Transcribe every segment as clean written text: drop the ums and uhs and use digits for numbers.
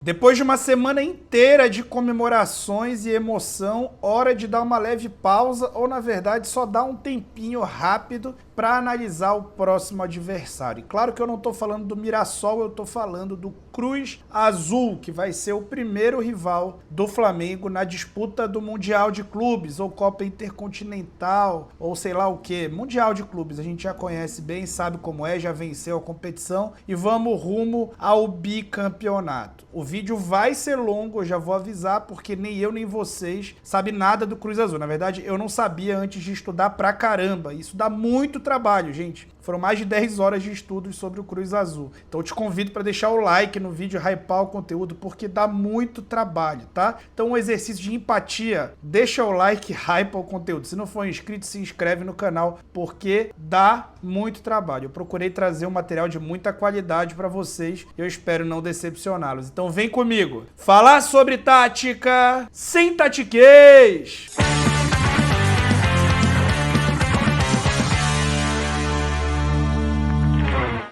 Depois de uma semana inteira de comemorações e emoção, hora de dar uma leve pausa ou, na verdade, só dar um tempinho rápido para analisar o próximo adversário. E claro que eu não estou falando do Mirassol, eu estou falando do Cruz Azul, que vai ser o primeiro rival do Flamengo na disputa do Mundial de Clubes, ou Copa Intercontinental, ou sei lá o que. Mundial de Clubes, a gente já conhece bem, sabe como é, já venceu a competição e vamos rumo ao bicampeonato. O vídeo vai ser longo, eu já vou avisar, porque nem eu nem vocês sabem nada do Cruz Azul. Na verdade, eu não sabia antes de estudar pra caramba. Isso dá muito trabalho, gente. Foram mais de 10 horas de estudos sobre o Cruz Azul. Então eu te convido para deixar o like no vídeo, hypar o conteúdo, porque dá muito trabalho, tá? Então um exercício de empatia, deixa o like, hypa o conteúdo. Se não for inscrito, se inscreve no canal, porque dá muito trabalho. Eu procurei trazer um material de muita qualidade para vocês e eu espero não decepcioná-los. Então vem comigo. Falar sobre tática sem tatiquez!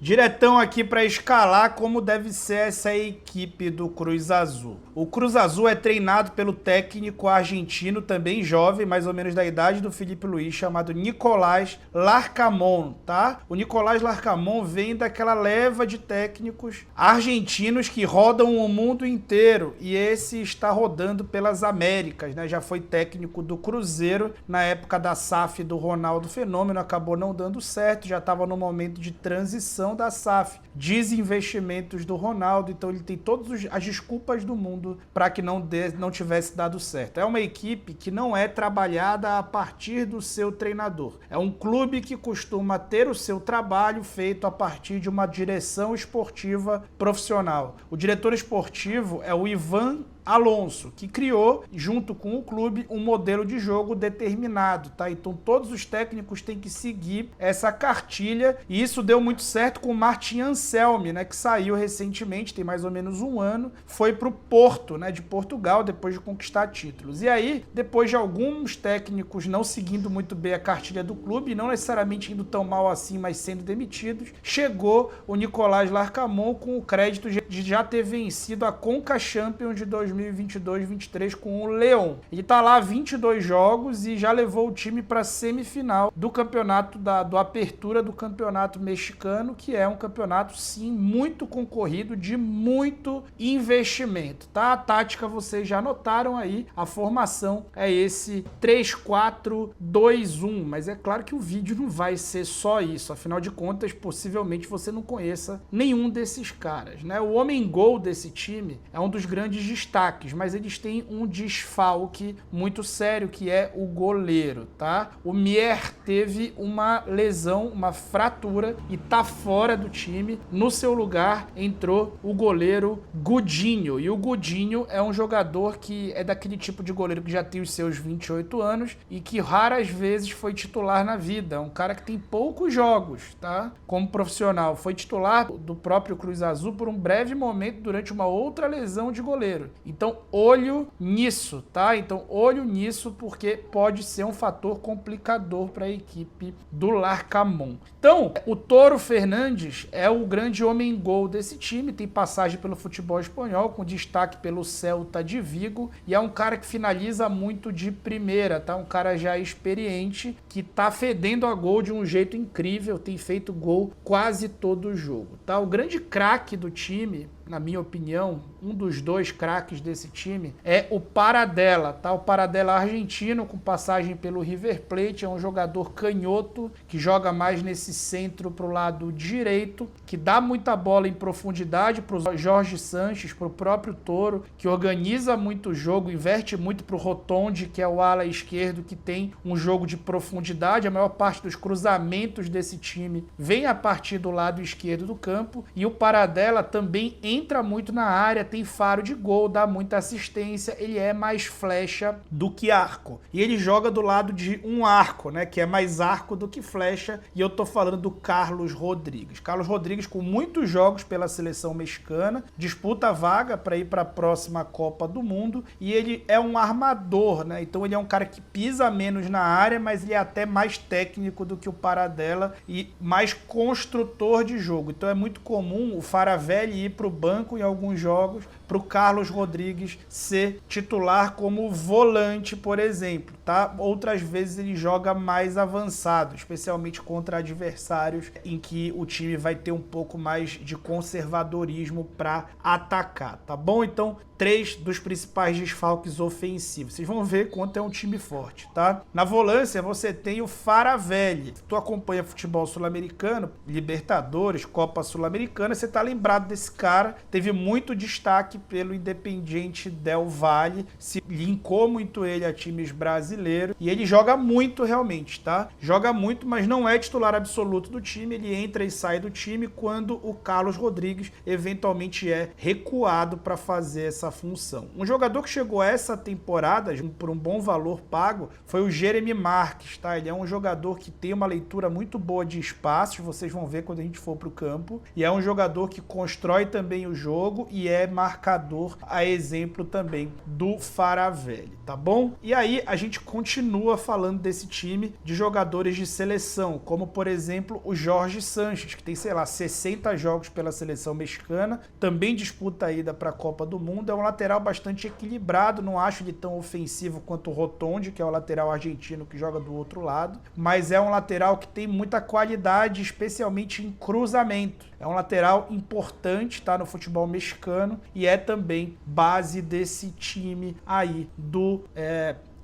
Diretão aqui para escalar como deve ser essa equipe do Cruz Azul. O Cruz Azul é treinado pelo técnico argentino, também jovem, mais ou menos da idade do Felipe Luiz, chamado Nicolás Larcamón, tá? O Nicolás Larcamón vem daquela leva de técnicos argentinos que rodam o mundo inteiro, e esse está rodando pelas Américas, né? Já foi técnico do Cruzeiro na época da SAF do Ronaldo Fenômeno, acabou não dando certo, já estava no momento de transição da SAF, desinvestimentos do Ronaldo, então ele tem todas as desculpas do mundo para que não tivesse dado certo. É uma equipe que não é trabalhada a partir do seu treinador. É um clube que costuma ter o seu trabalho feito a partir de uma direção esportiva profissional. O diretor esportivo é o Ivan Alonso, que criou, junto com o clube, um modelo de jogo determinado, tá? Então todos os técnicos têm que seguir essa cartilha, e isso deu muito certo com o Martin Anselmi, né, que saiu recentemente, tem mais ou menos um ano, foi pro Porto, né, de Portugal, depois de conquistar títulos. E aí, depois de alguns técnicos não seguindo muito bem a cartilha do clube, não necessariamente indo tão mal assim, mas sendo demitidos, chegou o Nicolás Larcamón com o crédito de já ter vencido a Conca Champions de 2022-23 com o León. Ele tá lá 22 jogos e já levou o time para a semifinal do campeonato do Apertura do campeonato mexicano, que é um campeonato sim muito concorrido, de muito investimento, tá? A tática vocês já notaram aí, a formação é esse 3-4-2-1, mas é claro que o vídeo não vai ser só isso, afinal de contas, possivelmente você não conheça nenhum desses caras, né? O homem-gol desse time é um dos grandes destaques, mas eles têm um desfalque muito sério, que é o goleiro, tá? O Mier teve uma lesão, uma fratura, e tá fora do time. No seu lugar entrou o goleiro Gudinho, e o Gudinho é um jogador que é daquele tipo de goleiro que já tem os seus 28 anos e que raras vezes foi titular na vida. É um cara que tem poucos jogos, tá? Como profissional. Foi titular do próprio Cruz Azul por um breve momento durante uma outra lesão de goleiro. Então, olho nisso, tá? Então, olho nisso, porque pode ser um fator complicador para a equipe do Larcamón. Então, o Toro Fernandes é o grande homem-gol desse time, tem passagem pelo futebol espanhol, com destaque pelo Celta de Vigo, e é um cara que finaliza muito de primeira, tá? Um cara já experiente, que tá fedendo a gol de um jeito incrível, tem feito gol quase todo o jogo, tá? O grande craque do time, na minha opinião, um dos dois craques desse time é o Paradela, tá? O Paradela argentino, com passagem pelo River Plate, é um jogador canhoto, que joga mais nesse centro pro lado direito, que dá muita bola em profundidade pro Jorge Sanches, pro próprio Toro, que organiza muito o jogo, inverte muito pro Rotondi, que é o ala esquerdo, que tem um jogo de profundidade. A maior parte dos cruzamentos desse time vem a partir do lado esquerdo do campo, e o Paradela também entra muito na área, tem faro de gol, dá muita assistência, ele é mais flecha do que arco. E ele joga do lado de um arco, né, que é mais arco do que flecha, e eu tô falando do Carlos Rodrigues. Carlos Rodrigues, com muitos jogos pela seleção mexicana, disputa a vaga para ir para a próxima Copa do Mundo, e ele é um armador, né, então ele é um cara que pisa menos na área, mas ele é até mais técnico do que o Paradela e mais construtor de jogo. Então é muito comum o Faravelli ir pro banco banco em alguns jogos para o Carlos Rodrigues ser titular como volante, por exemplo, tá? Outras vezes ele joga mais avançado, especialmente contra adversários em que o time vai ter um pouco mais de conservadorismo para atacar, tá bom? Então, 3 dos principais desfalques ofensivos. Vocês vão ver quanto é um time forte, tá? Na volância, você tem o Faravelli. Tu acompanha futebol sul-americano, Libertadores, Copa Sul-Americana, você tá lembrado desse cara. Teve muito destaque pelo Independiente Del Valle, se linkou muito ele a times brasileiros e ele joga muito realmente, tá? Joga muito, mas não é titular absoluto do time, ele entra e sai do time quando o Carlos Rodrigues eventualmente é recuado para fazer essa função. Um jogador que chegou essa temporada por um bom valor pago foi o Jeremy Marques, tá? Ele é um jogador que tem uma leitura muito boa de espaços, vocês vão ver quando a gente for para o campo, e é um jogador que constrói também o jogo e é marcador, a exemplo também do Faravelli, tá bom? E aí a gente continua falando desse time de jogadores de seleção, como por exemplo o Jorge Sanches, que tem, sei lá, 60 jogos pela seleção mexicana, também disputa a ida para a Copa do Mundo, é um lateral bastante equilibrado, não acho ele tão ofensivo quanto o Rotondi, que é o lateral argentino que joga do outro lado, mas é um lateral que tem muita qualidade, especialmente em cruzamento. É um lateral importante, tá, no futebol mexicano e é também base desse time aí do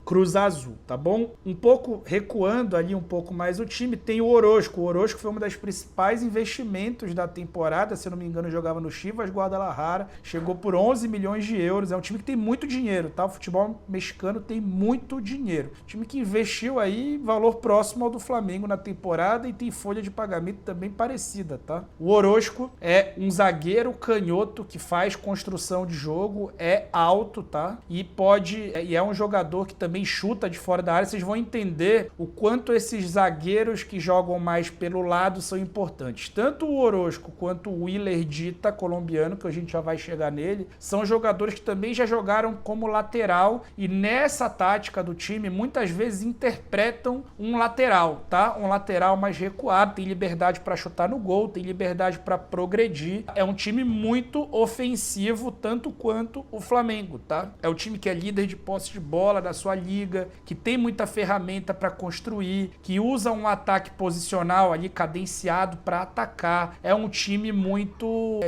Cruz Azul, tá bom? Um pouco recuando ali um pouco mais o time, tem o Orozco. O Orozco foi um dos principais investimentos da temporada, se eu não me engano jogava no Chivas Guadalajara, chegou por 11 milhões de euros, é um time que tem muito dinheiro, tá? O futebol mexicano tem muito dinheiro. Time que investiu aí valor próximo ao do Flamengo na temporada e tem folha de pagamento também parecida, tá? O Orozco é um zagueiro canhoto que faz construção de jogo, é alto, tá? E é um jogador que também chuta de fora da área. Vocês vão entender o quanto esses zagueiros que jogam mais pelo lado são importantes. Tanto o Orozco quanto o Willer Dita, colombiano, que a gente já vai chegar nele, são jogadores que também já jogaram como lateral e nessa tática do time muitas vezes interpretam um lateral, tá? Um lateral mais recuado, tem liberdade para chutar no gol, tem liberdade para progredir. É um time muito ofensivo, tanto quanto o Flamengo, tá? É o time que é líder de posse de bola da sua liga, que tem muita ferramenta para construir, que usa um ataque posicional ali cadenciado para atacar. É um time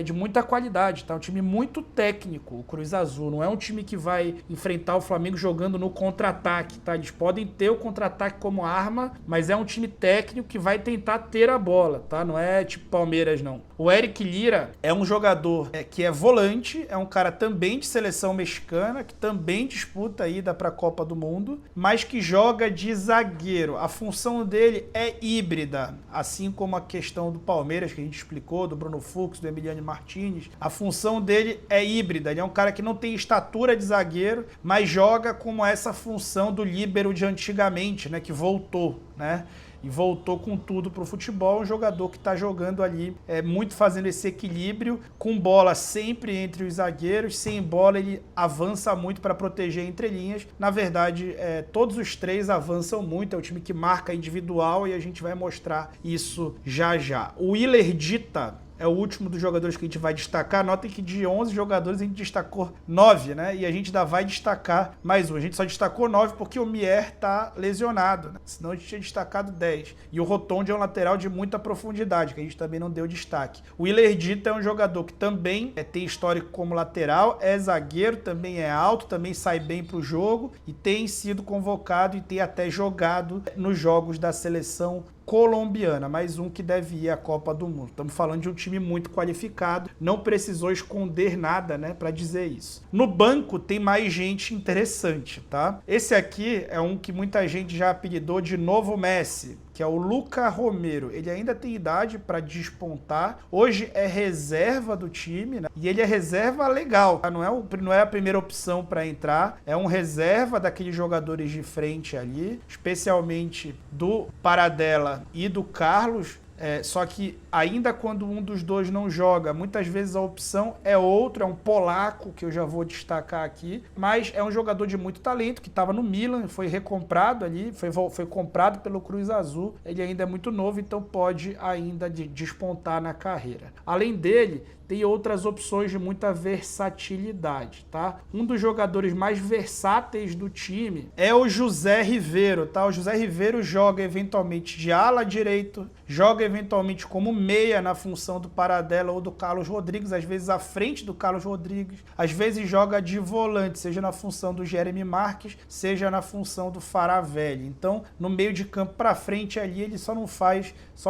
de muita qualidade, tá? Um time muito técnico, o Cruz Azul. Não é um time que vai enfrentar o Flamengo jogando no contra-ataque, tá? Eles podem ter o contra-ataque como arma, mas é um time técnico que vai tentar ter a bola, tá? Não é tipo Palmeiras, não. O Eric Lira é um jogador que é volante, é um cara também de seleção mexicana, que também disputa a ida para a Copa do Mundo, mas que joga de zagueiro. A função dele é híbrida, assim como a questão do Palmeiras, que a gente explicou, do Bruno Fux, do Emiliano Martinez. A função dele é híbrida, ele é um cara que não tem estatura de zagueiro, mas joga como essa função do líbero de antigamente, né, que voltou, né? E voltou com tudo para o futebol, um jogador que está jogando ali, muito fazendo esse equilíbrio, com bola sempre entre os zagueiros, sem bola ele avança muito para proteger entre linhas. Na verdade, todos os três avançam muito, é o time que marca individual e a gente vai mostrar isso já já. O Willer Dita é o último dos jogadores que a gente vai destacar. Notem que de 11 jogadores a gente destacou 9, né? E a gente ainda vai destacar mais um. A gente só destacou 9 porque o Mier tá lesionado, né? Senão a gente tinha destacado 10. E o Rotondi é um lateral de muita profundidade, que a gente também não deu destaque. O Willer Dita é um jogador que também tem histórico como lateral, é zagueiro, também é alto, também sai bem pro jogo e tem sido convocado e tem até jogado nos jogos da seleção colombiana, mais um que deve ir à Copa do Mundo. Estamos falando de um time muito qualificado, não precisou esconder nada, né, para dizer isso. No banco tem mais gente interessante, tá? Esse aqui é um que muita gente já apelidou de novo Messi, que é o Luca Romero. Ele ainda tem idade para despontar. Hoje é reserva do time, né? E ele é reserva legal, tá? Não é a primeira opção para entrar. É um reserva daqueles jogadores de frente ali, especialmente do Paradela e do Carlos. Só que ainda quando um dos dois não joga, muitas vezes a opção é outro, é um polaco, que eu já vou destacar aqui, mas é um jogador de muito talento, que estava no Milan, foi recomprado ali, foi comprado pelo Cruz Azul, ele ainda é muito novo, então pode ainda despontar na carreira. Além dele, tem outras opções de muita versatilidade, tá? Um dos jogadores mais versáteis do time é o José Riveiro, tá? O José Riveiro joga eventualmente de ala direito, joga eventualmente como meia na função do Paradela ou do Carlos Rodrigues, às vezes à frente do Carlos Rodrigues, às vezes joga de volante, seja na função do Jeremy Marques, seja na função do Faravelli. Então, no meio de campo para frente ali, ele só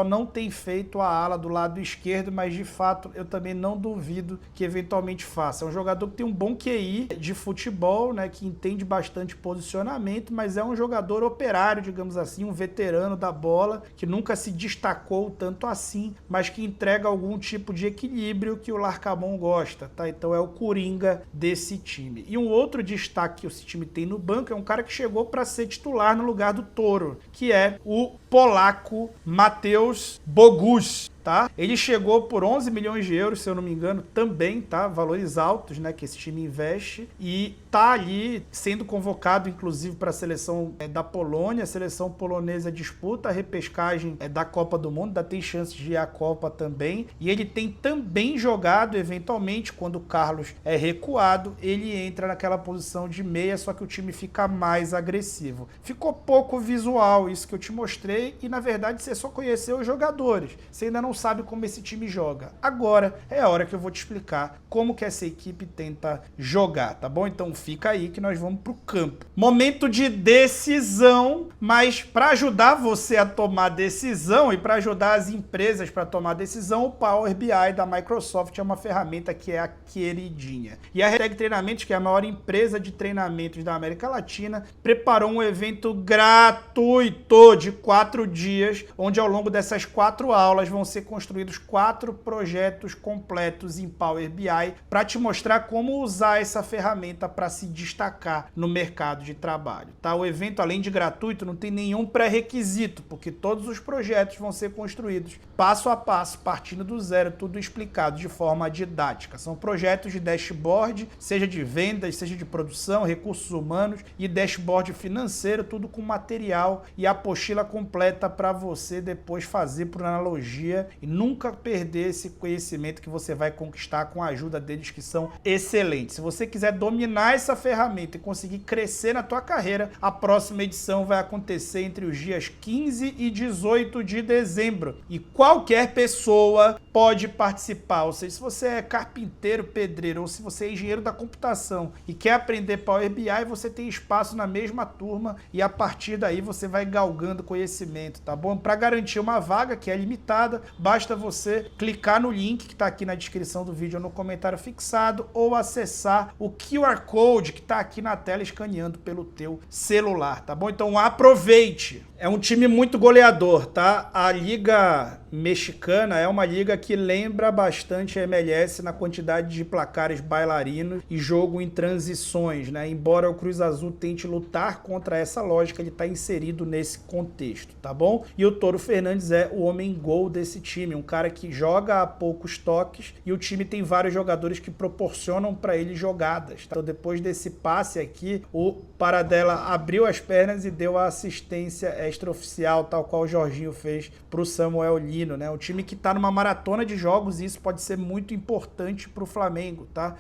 não tem feito a ala do lado esquerdo, mas de fato eu também não duvido que eventualmente faça. É um jogador que tem um bom QI de futebol, né, que entende bastante posicionamento, mas é um jogador operário, digamos assim, um veterano da bola, que nunca se destacou tanto assim, mas que entrega algum tipo de equilíbrio que o Larcamón gosta, tá? Então é o coringa desse time. E um outro destaque que esse time tem no banco é um cara que chegou para ser titular no lugar do Toro, que é o polaco Mateusz Bogusz. Tá? Ele chegou por 11 milhões de euros, se eu não me engano, também, tá? Valores altos, né, que esse time investe, e tá ali sendo convocado, inclusive, para a seleção da Polônia. A seleção polonesa disputa a repescagem da Copa do Mundo, ainda tem chance de ir à Copa também, e ele tem também jogado, eventualmente, quando o Carlos é recuado, ele entra naquela posição de meia, só que o time fica mais agressivo. Ficou pouco visual isso que eu te mostrei, e na verdade você só conheceu os jogadores, você ainda não sabe como esse time joga. Agora é a hora que eu vou te explicar como que essa equipe tenta jogar, tá bom? Então fica aí que nós vamos pro campo. Momento de decisão, mas para ajudar você a tomar decisão e para ajudar as empresas para tomar decisão, o Power BI da Microsoft é uma ferramenta que é a queridinha. E a Hashtag Treinamentos, que é a maior empresa de treinamentos da América Latina, preparou um evento gratuito de 4 dias, onde ao longo dessas 4 aulas vão ser construídos 4 projetos completos em Power BI para te mostrar como usar essa ferramenta para se destacar no mercado de trabalho, tá? O evento, além de gratuito, não tem nenhum pré-requisito, porque todos os projetos vão ser construídos passo a passo, partindo do zero, tudo explicado de forma didática. São projetos de dashboard, seja de vendas, seja de produção, recursos humanos e dashboard financeiro, tudo com material e apostila completa para você depois fazer por analogia e nunca perder esse conhecimento que você vai conquistar com a ajuda deles, que são excelentes. Se você quiser dominar essa ferramenta e conseguir crescer na tua carreira, a próxima edição vai acontecer entre os dias 15 e 18 de dezembro. E qualquer pessoa pode participar, ou seja, se você é carpinteiro, pedreiro, ou se você é engenheiro da computação e quer aprender Power BI, você tem espaço na mesma turma e a partir daí você vai galgando conhecimento, tá bom? Para garantir uma vaga que é limitada, basta você clicar no link que está aqui na descrição do vídeo ou no comentário fixado ou acessar o QR Code que está aqui na tela escaneando pelo teu celular, tá bom? Então aproveite! É um time muito goleador, tá? A Liga Mexicana é uma liga que lembra bastante a MLS na quantidade de placares bailarinos e jogo em transições, né? Embora o Cruz Azul tente lutar contra essa lógica, ele está inserido nesse contexto, tá bom? E o Toro Fernandes é o homem-gol desse time, um cara que joga a poucos toques e o time tem vários jogadores que proporcionam para ele jogadas, tá? Então depois desse passe aqui, o Paradela abriu as pernas e deu a assistência extraoficial, tal qual o Jorginho fez para o Samuel Lino, né? Um time que está numa maratona de jogos e isso pode ser muito importante para o Flamengo, tá?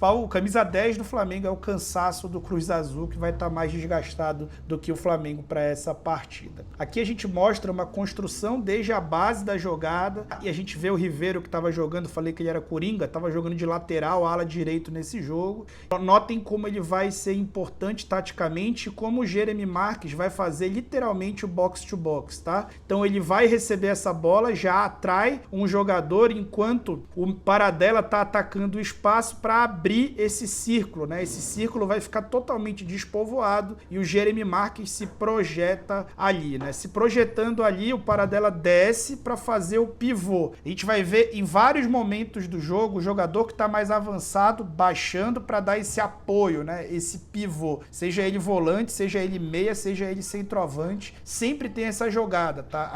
O camisa 10 do Flamengo é o cansaço do Cruz Azul, que vai estar mais desgastado do que o Flamengo para essa partida. Aqui a gente mostra uma construção desde a base da jogada e a gente vê o Riveiro que estava jogando, falei que ele era coringa, estava jogando de lateral, ala direito nesse jogo. Notem como ele vai ser importante taticamente e como o Jeremy Marques vai fazer literalmente o box to box, tá? Então ele vai receber essa bola, já atrai um jogador enquanto o Paradela tá atacando o espaço para abrir esse círculo, né? Esse círculo vai ficar totalmente despovoado e o Jeremy Marques se projeta ali, né? Se projetando ali, o Paradela desce para fazer o pivô. A gente vai ver em vários momentos do jogo o jogador que está mais avançado baixando para dar esse apoio, né? Esse pivô, seja ele volante, seja ele meia, seja ele centroavante, sempre tem essa jogada, tá?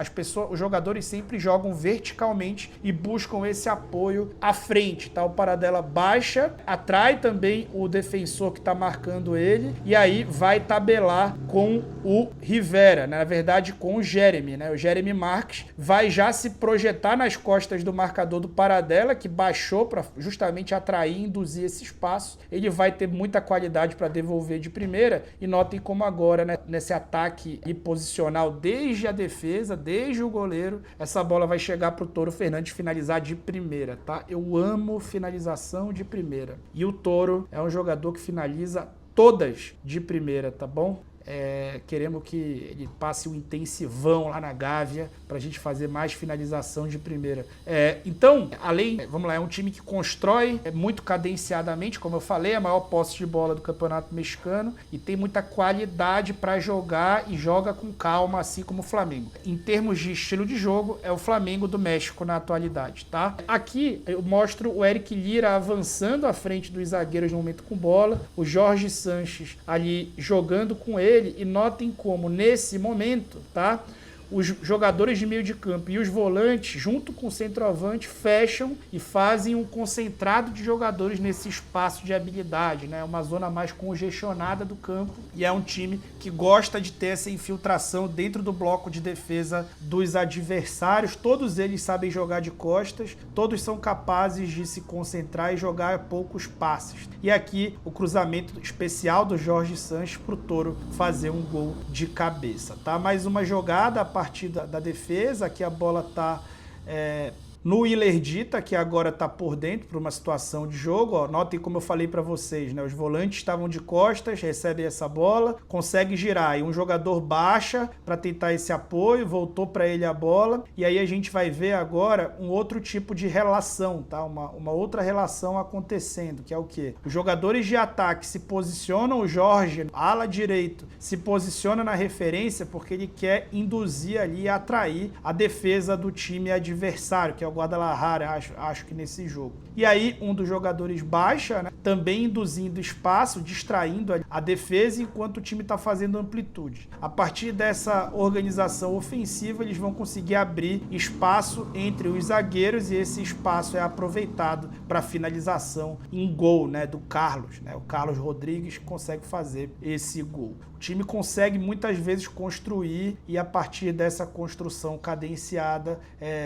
Os jogadores sempre sempre jogam verticalmente e buscam esse apoio à frente, tá? O Paradela baixa, atrai também o defensor que está marcando ele e aí vai tabelar com o Rivera, né? Na verdade com o Jeremy, né? O Jeremy Marques vai já se projetar nas costas do marcador do Paradela, que baixou para justamente atrair e induzir esse espaço. Ele vai ter muita qualidade para devolver de primeira e notem como agora, né, nesse ataque e posicional desde a defesa, desde o goleiro, essa bola vai chegar para o Toro Fernandes finalizar de primeira, tá? Eu amo finalização de primeira. E o Toro é um jogador que finaliza todas de primeira, tá bom? Queremos que ele passe um intensivão lá na Gávea para a gente fazer mais finalização de primeira. Então, vamos lá, é um time que constrói muito cadenciadamente, como eu falei, a maior posse de bola do Campeonato Mexicano e tem muita qualidade para jogar e joga com calma, assim como o Flamengo. Em termos de estilo de jogo, é o Flamengo do México na atualidade, tá? Aqui eu mostro o Eric Lira avançando à frente dos zagueiros no momento com bola, o Jorge Sanches ali jogando com ele. E notem como, nesse momento, tá? Os jogadores de meio de campo e os volantes, junto com o centroavante, fecham e fazem um concentrado de jogadores nesse espaço de habilidade, né? Uma zona mais congestionada do campo e é um time que gosta de ter essa infiltração dentro do bloco de defesa dos adversários. Todos eles sabem jogar de costas, todos são capazes de se concentrar e jogar poucos passes. E aqui o cruzamento especial do Jorge Sanches para o Toro fazer um gol de cabeça, tá? Mais uma jogada a partir da defesa, aqui a bola está no Ilerdita, que agora está por dentro para uma situação de jogo. Ó, notem como eu falei para vocês, né? Os volantes estavam de costas, recebem essa bola, consegue girar e um jogador baixa para tentar esse apoio, voltou para ele a bola e aí a gente vai ver agora um outro tipo de relação, tá? Uma outra relação acontecendo, que é o quê? Os jogadores de ataque se posicionam, o Jorge, ala direito, se posiciona na referência porque ele quer induzir ali e atrair a defesa do time adversário, que é o Guadalajara, acho que nesse jogo. E aí um dos jogadores baixa, né, também induzindo espaço, distraindo a defesa enquanto o time está fazendo amplitude. A partir dessa organização ofensiva, eles vão conseguir abrir espaço entre os zagueiros e esse espaço é aproveitado para finalização em gol, né, do Carlos, né? O Carlos Rodrigues consegue fazer esse gol. O time consegue muitas vezes construir e a partir dessa construção cadenciada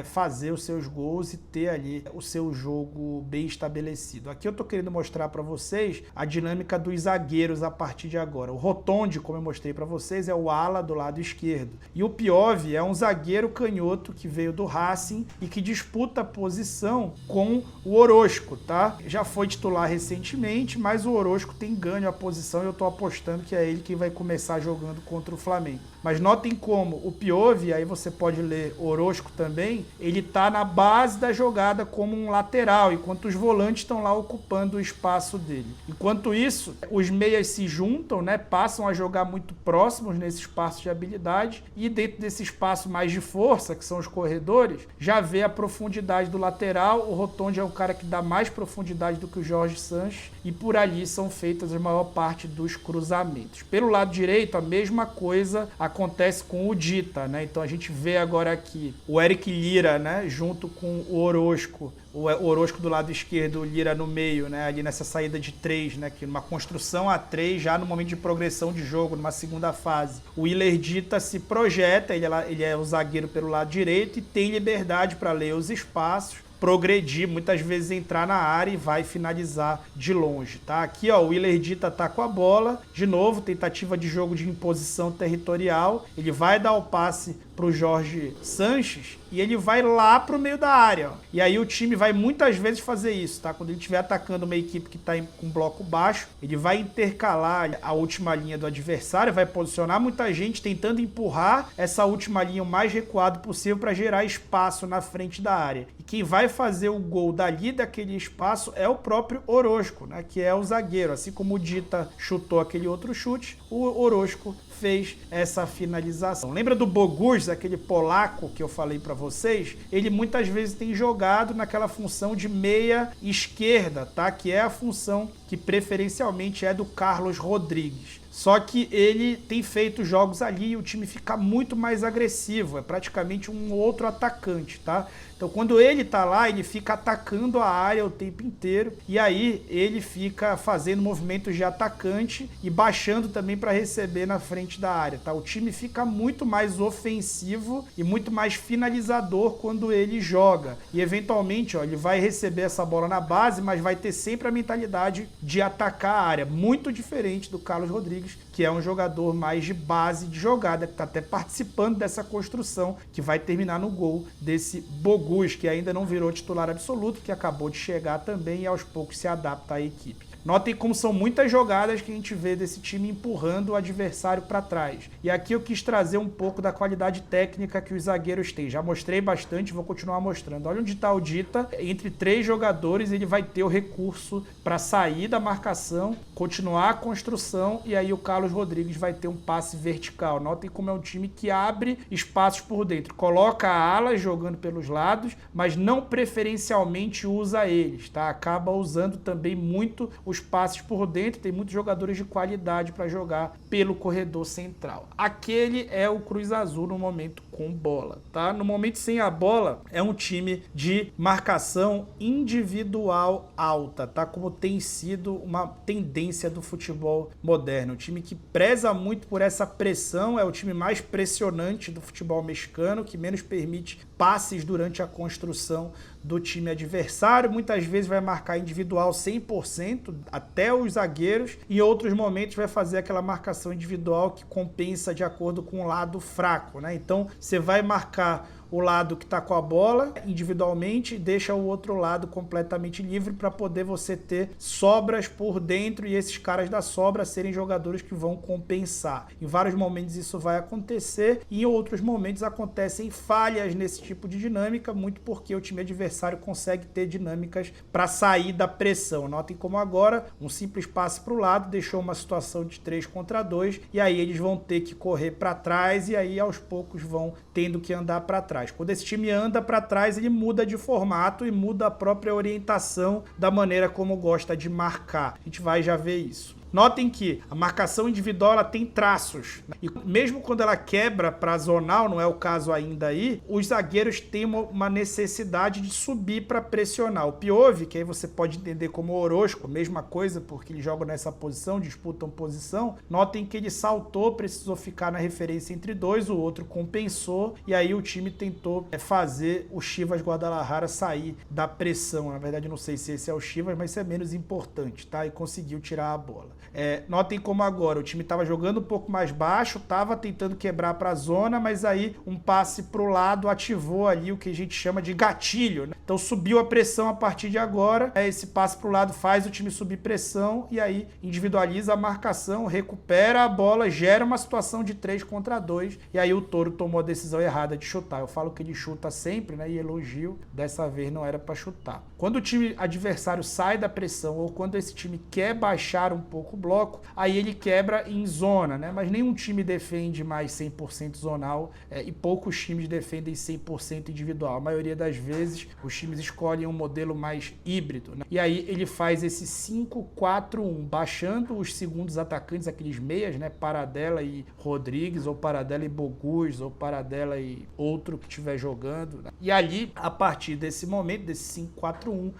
fazer os seus gols e ter ali o seu jogo bem estabelecido. Aqui eu tô querendo mostrar para vocês a dinâmica dos zagueiros a partir de agora. O Rotondi, como eu mostrei para vocês, é o ala do lado esquerdo. E o Piove é um zagueiro canhoto que veio do Racing e que disputa a posição com o Orozco, tá? Já foi titular recentemente, mas o Orozco tem ganho a posição e eu tô apostando que é ele que vai começar jogando contra o Flamengo. Mas notem como o Piove, aí você pode ler Orozco também, ele tá na base da jogada como um lateral, enquanto os volantes estão lá ocupando o espaço dele. Enquanto isso, os meias se juntam, né, passam a jogar muito próximos nesse espaço de habilidade e dentro desse espaço mais de força, que são os corredores, já vê a profundidade do lateral. O Rotondi é o cara que dá mais profundidade do que o Jorge Sanches e por ali são feitas a maior parte dos cruzamentos. Pelo lado direito, a mesma coisa acontece com o Dita, né? Então a gente vê agora aqui o Eric Lira, né, junto com o Orozco. O Orozco do lado esquerdo, o Lira no meio, né, ali nessa saída de 3, né, que numa construção a 3, já no momento de progressão de jogo, numa segunda fase. O Ilerdita se projeta, ele é o zagueiro pelo lado direito e tem liberdade para ler os espaços, progredir, muitas vezes entrar na área e vai finalizar de longe, tá? Aqui, ó, o Ilerdita tá com a bola, de novo, tentativa de jogo de imposição territorial, ele vai dar o passe pro Jorge Sanches e ele vai lá pro meio da área, ó. E aí o time vai muitas vezes fazer isso, tá? Quando ele estiver atacando uma equipe que tá com bloco baixo, ele vai intercalar a última linha do adversário, vai posicionar muita gente tentando empurrar essa última linha o mais recuado possível para gerar espaço na frente da área. E quem vai fazer o gol dali daquele espaço é o próprio Orozco, né? Que é o zagueiro. Assim como o Dita chutou aquele outro chute, o Orozco fez essa finalização. Lembra do Bogusz, aquele polaco que eu falei para vocês? Ele muitas vezes tem jogado naquela função de meia esquerda, tá? Que é a função que preferencialmente é do Carlos Rodrigues. Só que ele tem feito jogos ali e o time fica muito mais agressivo, é praticamente um outro atacante, tá? Então quando ele tá lá, ele fica atacando a área o tempo inteiro e aí ele fica fazendo movimentos de atacante e baixando também para receber na frente da área, tá? O time fica muito mais ofensivo e muito mais finalizador quando ele joga. E eventualmente, ó, ele vai receber essa bola na base, mas vai ter sempre a mentalidade de atacar a área, muito diferente do Carlos Rodrigues, que é um jogador mais de base de jogada, que está até participando dessa construção, que vai terminar no gol desse Bogus, que ainda não virou titular absoluto, que acabou de chegar também e aos poucos se adapta à equipe. Notem como são muitas jogadas que a gente vê desse time empurrando o adversário para trás. E aqui eu quis trazer um pouco da qualidade técnica que os zagueiros têm. Já mostrei bastante, vou continuar mostrando. Olha onde está o Dita. Entre 3 jogadores ele vai ter o recurso para sair da marcação, continuar a construção e aí o Carlos Rodrigues vai ter um passe vertical. Notem como é um time que abre espaços por dentro. Coloca alas jogando pelos lados, mas não preferencialmente usa eles, tá? Acaba usando também muito os passes por dentro, tem muitos jogadores de qualidade para jogar pelo corredor central. Aquele é o Cruz Azul no momento com bola, tá? No momento sem a bola, é um time de marcação individual alta, tá? Como tem sido uma tendência do futebol moderno. Um time que preza muito por essa pressão, é o time mais pressionante do futebol mexicano, que menos permite passes durante a construção do time adversário, muitas vezes vai marcar individual 100%, até os zagueiros, e em outros momentos vai fazer aquela marcação individual que compensa de acordo com o lado fraco, né? Então, você vai marcar o lado que está com a bola individualmente e deixa o outro lado completamente livre para poder você ter sobras por dentro e esses caras da sobra serem jogadores que vão compensar. Em vários momentos isso vai acontecer e em outros momentos acontecem falhas nesse tipo de dinâmica, muito porque o time adversário consegue ter dinâmicas para sair da pressão. Notem como agora um simples passe para o lado deixou uma situação de 3 contra 2 e aí eles vão ter que correr para trás e aí aos poucos vão tendo que andar para trás. Quando esse time anda para trás, ele muda de formato e muda a própria orientação da maneira como gosta de marcar. A gente vai já ver isso. Notem que a marcação individual ela tem traços, né? E mesmo quando ela quebra para zonal, não é o caso ainda aí, os zagueiros têm uma necessidade de subir para pressionar. O Piove, que aí você pode entender como Orozco, mesma coisa, porque eles jogam nessa posição, disputam posição. Notem que ele saltou, precisou ficar na referência entre dois, o outro compensou, e aí o time tentou fazer o Chivas Guadalajara sair da pressão. Na verdade, eu não sei se esse é o Chivas, mas isso é menos importante, tá? E conseguiu tirar a bola. Notem como agora o time estava jogando um pouco mais baixo, estava tentando quebrar para a zona, mas aí um passe para o lado ativou ali o que a gente chama de gatilho, né? Então subiu a pressão a partir de agora, esse passe para o lado faz o time subir pressão e aí individualiza a marcação, recupera a bola, gera uma situação de 3 contra 2 e aí o Toro tomou a decisão errada de chutar. Eu falo que ele chuta sempre, né? E elogio, dessa vez não era para chutar. Quando o time adversário sai da pressão ou quando esse time quer baixar um pouco o bloco, aí ele quebra em zona, né? Mas nenhum time defende mais 100% zonal e poucos times defendem 100% individual. A maioria das vezes os times escolhem um modelo mais híbrido, né? E aí ele faz esse 5-4-1, baixando os segundos atacantes, aqueles meias, né? Paradela e Rodrigues, ou Paradela e Bogus, ou Paradela e outro que estiver jogando, né? E ali, a partir desse momento, desse 5-4-1,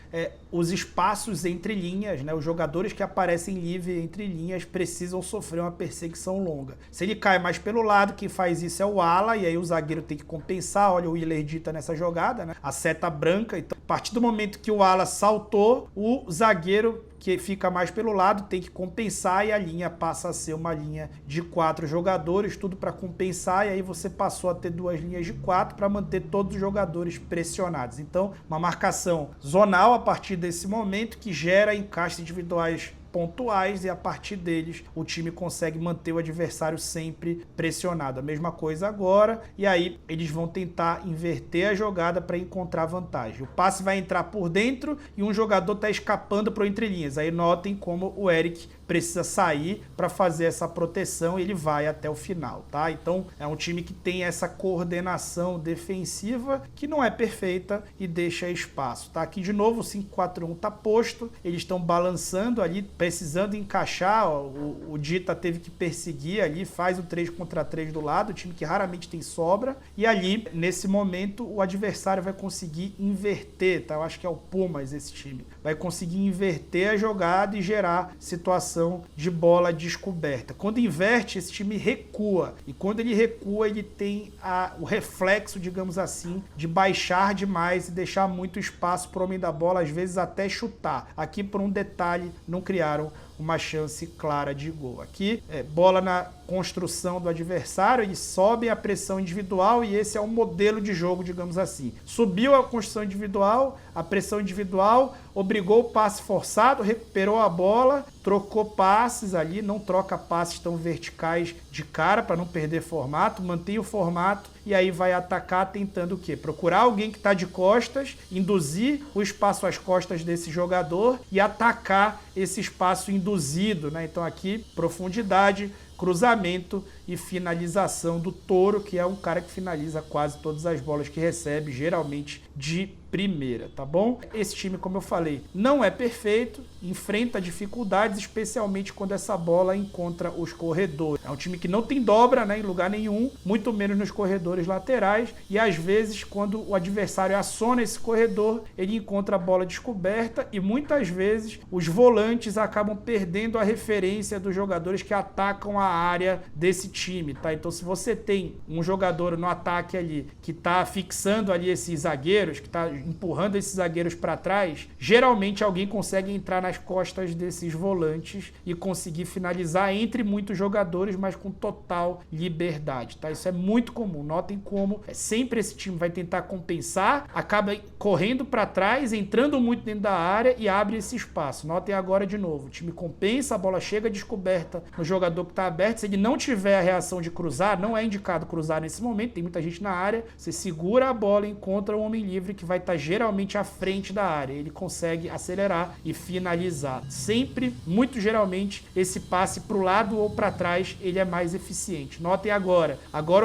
os espaços entre linhas, né? Os jogadores que aparecem livres entre linhas precisam sofrer uma perseguição longa. Se ele cai mais pelo lado, quem faz isso é o ala, e aí o zagueiro tem que compensar. Olha o Willer Dita nessa jogada, né? A seta branca. Então, a partir do momento que o ala saltou, o zagueiro que fica mais pelo lado tem que compensar e a linha passa a ser uma linha de 4 jogadores, tudo para compensar, e aí você passou a ter 2 linhas de 4 para manter todos os jogadores pressionados. Então, uma marcação zonal a partir desse momento que gera encaixes individuais pontuais e a partir deles o time consegue manter o adversário sempre pressionado. A mesma coisa agora, e aí eles vão tentar inverter a jogada para encontrar vantagem. O passe vai entrar por dentro e um jogador está escapando para o entrelinhas. Aí notem como o Eric precisa sair para fazer essa proteção e ele vai até o final, tá? Então é um time que tem essa coordenação defensiva que não é perfeita e deixa espaço, tá? Aqui de novo o 5-4-1 tá posto, eles estão balançando ali, precisando encaixar, ó, o Dita teve que perseguir ali, faz o 3 contra 3 do lado, o time que raramente tem sobra, e ali, nesse momento, o adversário vai conseguir inverter, tá? Eu acho que é o Pumas esse time, vai conseguir inverter a jogada e gerar situação de bola descoberta. Quando inverte, esse time recua. E quando ele recua, ele tem o reflexo, digamos assim, de baixar demais e deixar muito espaço para o homem da bola, às vezes até chutar. Aqui, por um detalhe, não criaram uma chance clara de gol. Aqui, bola na construção do adversário, eles sobem a pressão individual e esse é o modelo de jogo, digamos assim. Subiu a construção individual, a pressão individual, obrigou o passe forçado, recuperou a bola, trocou passes ali, não troca passes tão verticais de cara para não perder formato, mantém o formato e aí vai atacar tentando o quê? Procurar alguém que está de costas, induzir o espaço às costas desse jogador e atacar esse espaço induzido, né? Então aqui, profundidade, cruzamento e finalização do Toro, que é um cara que finaliza quase todas as bolas que recebe, geralmente de primeira, tá bom? Esse time, como eu falei, não é perfeito, enfrenta dificuldades, especialmente quando essa bola encontra os corredores. É um time que não tem dobra, né, em lugar nenhum, muito menos nos corredores laterais, e às vezes, quando o adversário aciona esse corredor, ele encontra a bola descoberta e muitas vezes os volantes acabam perdendo a referência dos jogadores que atacam a área desse time, tá? Então, se você tem um jogador no ataque ali que tá fixando ali esses zagueiros, que tá empurrando esses zagueiros para trás, geralmente alguém consegue entrar nas costas desses volantes e conseguir finalizar entre muitos jogadores, mas com total liberdade, tá? Isso é muito comum. Notem como sempre esse time vai tentar compensar, acaba correndo para trás, entrando muito dentro da área e abre esse espaço. Notem agora de novo, o time compensa, a bola chega descoberta no jogador que está aberto. Se ele não tiver a reação de cruzar, não é indicado cruzar nesse momento, tem muita gente na área, você segura a bola e encontra um homem livre que vai estar geralmente à frente da área, ele consegue acelerar e finalizar. Sempre, muito geralmente, esse passe para o lado ou para trás, ele é mais eficiente. Notem agora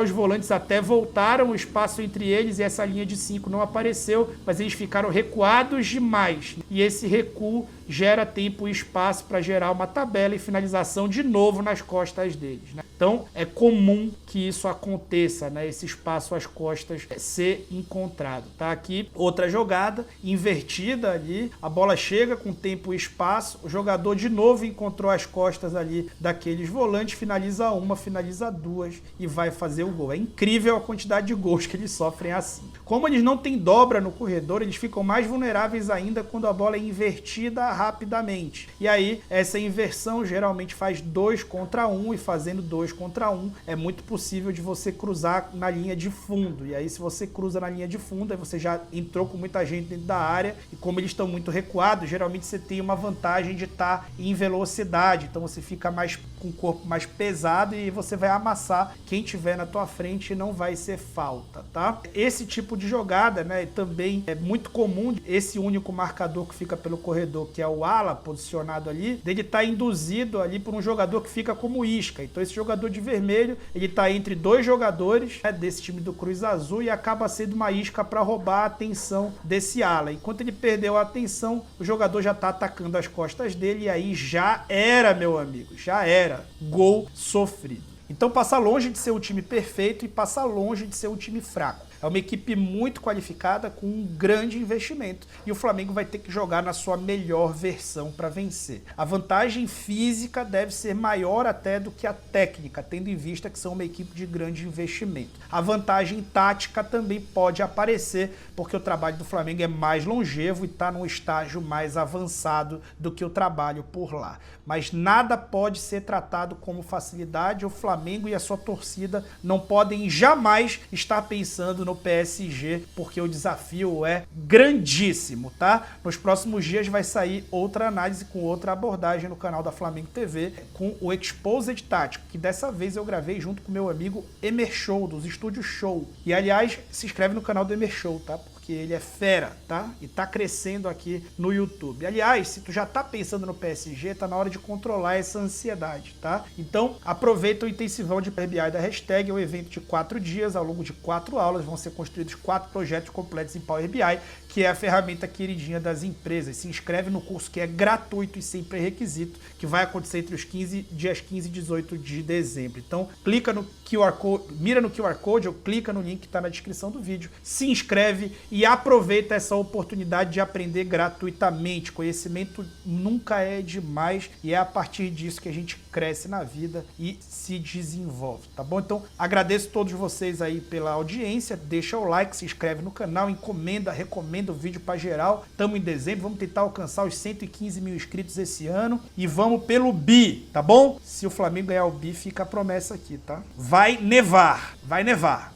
os volantes até voltaram, o espaço entre eles e essa linha de 5 não apareceu, mas eles ficaram recuados demais, e esse recuo gera tempo e espaço para gerar uma tabela e finalização de novo nas costas deles, né? Então, é comum que isso aconteça, né? Esse espaço às costas ser encontrado, tá? Aqui, outra jogada invertida ali, a bola chega com tempo e espaço, o jogador de novo encontrou as costas ali daqueles volantes, finaliza uma, finaliza duas e vai fazer o gol. É incrível a quantidade de gols que eles sofrem assim. Como eles não têm dobra no corredor, eles ficam mais vulneráveis ainda quando a bola é invertida rapidamente. E aí, essa inversão geralmente faz 2 contra 1 e fazendo 2 contra 1 é muito possível de você cruzar na linha de fundo. E aí, se você cruza na linha de fundo, aí você já entrou com muita gente dentro da área e como eles estão muito recuados, geralmente você tem uma vantagem de estar em velocidade. Então você fica mais com o corpo mais pesado e você vai amassar quem tiver na tua frente e não vai ser falta, tá? Esse tipo de jogada, né, também é muito comum, esse único marcador que fica pelo corredor, que é o ala posicionado ali, dele tá induzido ali por um jogador que fica como isca. Então esse jogador de vermelho, ele tá entre dois jogadores, né, desse time do Cruz Azul e acaba sendo uma isca para roubar a atenção desse ala. Enquanto ele perdeu a atenção, o jogador já tá atacando as costas dele e aí já era, meu amigo, já era. Gol sofrido. Então passa longe de ser um time perfeito e passa longe de ser um time fraco. É uma equipe muito qualificada com um grande investimento e o Flamengo vai ter que jogar na sua melhor versão para vencer. A vantagem física deve ser maior até do que a técnica, tendo em vista que são uma equipe de grande investimento. A vantagem tática também pode aparecer porque o trabalho do Flamengo é mais longevo e está num estágio mais avançado do que o trabalho por lá. Mas nada pode ser tratado como facilidade. O Flamengo e a sua torcida não podem jamais estar pensando no PSG, porque o desafio é grandíssimo, tá? Nos próximos dias vai sair outra análise com outra abordagem no canal da Flamengo TV, com o Exposed Tático, que dessa vez eu gravei junto com meu amigo Emer Show, dos Estúdios Show. E, aliás, se inscreve no canal do Emer Show, tá? Porque ele é fera, tá? E tá crescendo aqui no YouTube. Aliás, se tu já tá pensando no PSG, tá na hora de controlar essa ansiedade, tá? Então, aproveita o intensivão de Power BI da Hashtag, é um evento de 4 dias, ao longo de 4 aulas, vão ser construídos 4 projetos completos em Power BI, que é a ferramenta queridinha das empresas. Se inscreve no curso que é gratuito e sem pré-requisito, que vai acontecer entre os dias 15 e 18 de dezembro. Então, clica no QR Code, mira no QR Code ou clica no link que está na descrição do vídeo, se inscreve e aproveita essa oportunidade de aprender gratuitamente. Conhecimento nunca é demais e é a partir disso que a gente cresce na vida e se desenvolve, tá bom? Então, agradeço a todos vocês aí pela audiência, deixa o like, se inscreve no canal, recomenda o vídeo para geral. Estamos em dezembro, vamos tentar alcançar os 115 mil inscritos esse ano e vamos pelo bi, tá bom? Se o Flamengo ganhar o bi, fica a promessa aqui, tá? Vai nevar,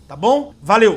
tá bom? Valeu!